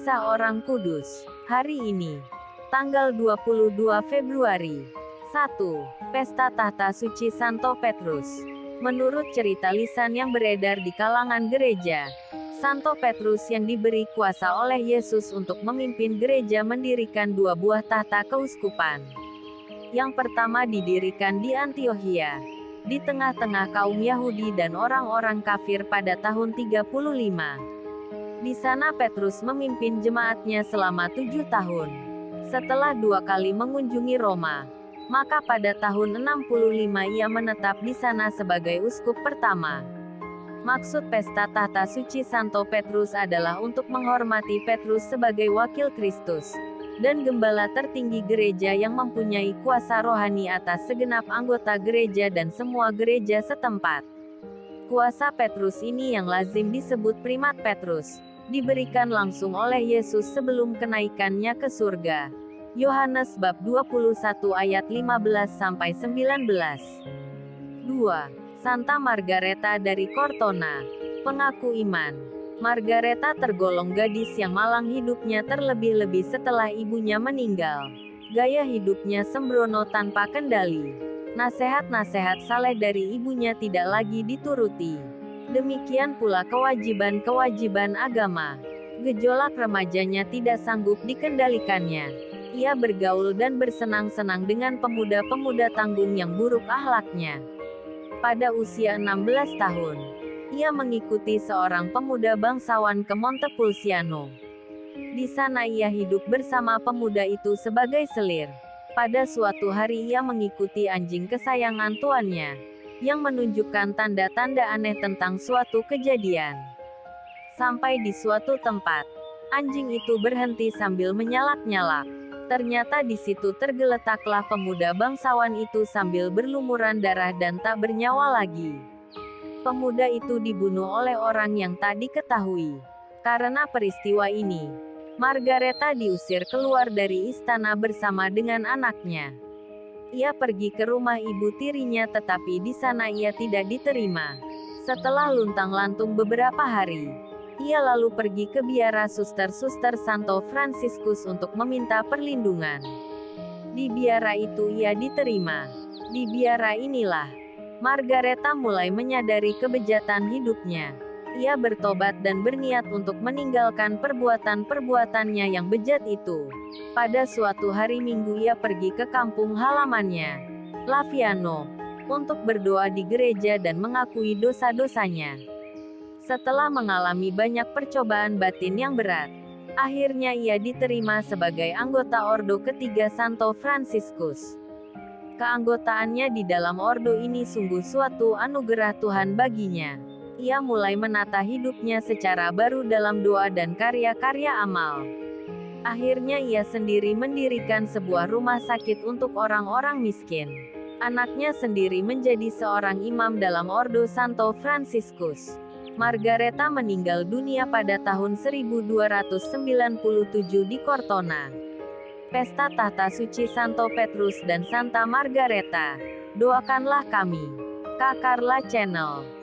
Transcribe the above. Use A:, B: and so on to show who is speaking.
A: Kisah Orang Kudus. Hari ini, tanggal 22 Februari. 1. Pesta Tahta Suci Santo Petrus. Menurut cerita lisan yang beredar di kalangan gereja, Santo Petrus yang diberi kuasa oleh Yesus untuk memimpin gereja mendirikan dua buah tahta keuskupan. Yang pertama didirikan di Antiokhia, di tengah-tengah kaum Yahudi dan orang-orang kafir pada tahun 35. Di sana Petrus memimpin jemaatnya selama 7 tahun. Setelah 2 kali mengunjungi Roma, maka pada tahun 65 ia menetap di sana sebagai uskup pertama. Maksud pesta tahta suci Santo Petrus adalah untuk menghormati Petrus sebagai wakil Kristus dan gembala tertinggi gereja yang mempunyai kuasa rohani atas segenap anggota gereja dan semua gereja setempat. Kuasa Petrus ini yang lazim disebut primat Petrus, diberikan langsung oleh Yesus sebelum kenaikannya ke surga. Yohanes bab 21 ayat 15-19. 2. Santa Margareta dari Cortona. Pengaku iman. Margareta tergolong gadis yang malang hidupnya terlebih-lebih setelah ibunya meninggal. Gaya hidupnya sembrono tanpa kendali. Nasihat-nasihat saleh dari ibunya tidak lagi dituruti. Demikian pula kewajiban-kewajiban agama. Gejolak remajanya tidak sanggup dikendalikannya. Ia bergaul dan bersenang-senang dengan pemuda-pemuda tanggung yang buruk akhlaknya. Pada usia 16 tahun, ia mengikuti seorang pemuda bangsawan ke Montepulciano. Di sana ia hidup bersama pemuda itu sebagai selir. Pada suatu hari ia mengikuti anjing kesayangan tuannya, yang menunjukkan tanda-tanda aneh tentang suatu kejadian. Sampai di suatu tempat, anjing itu berhenti sambil menyalak-nyalak. Ternyata di situ tergeletaklah pemuda bangsawan itu sambil berlumuran darah dan tak bernyawa lagi. Pemuda itu dibunuh oleh orang yang tak diketahui. Karena peristiwa ini, Margareta diusir keluar dari istana bersama dengan anaknya. Ia pergi ke rumah ibu tirinya tetapi di sana ia tidak diterima. Setelah luntang-lantung beberapa hari, ia lalu pergi ke biara suster-suster Santo Fransiskus untuk meminta perlindungan. Di biara itu ia diterima. Di biara inilah, Margareta mulai menyadari kebejatan hidupnya. Ia bertobat dan berniat untuk meninggalkan perbuatan-perbuatannya yang bejat itu. Pada suatu hari Minggu ia pergi ke kampung halamannya, Laviano, untuk berdoa di gereja dan mengakui dosa-dosanya. Setelah mengalami banyak percobaan batin yang berat, akhirnya ia diterima sebagai anggota Ordo ketiga Santo Fransiskus. Keanggotaannya di dalam ordo ini sungguh suatu anugerah Tuhan baginya. Ia mulai menata hidupnya secara baru dalam doa dan karya-karya amal. Akhirnya ia sendiri mendirikan sebuah rumah sakit untuk orang-orang miskin. Anaknya sendiri menjadi seorang imam dalam Ordo Santo Fransiskus. Margareta meninggal dunia pada tahun 1297 di Cortona. Pesta Tahta Suci Santo Petrus dan Santa Margareta. Doakanlah kami. Kak Carla Channel.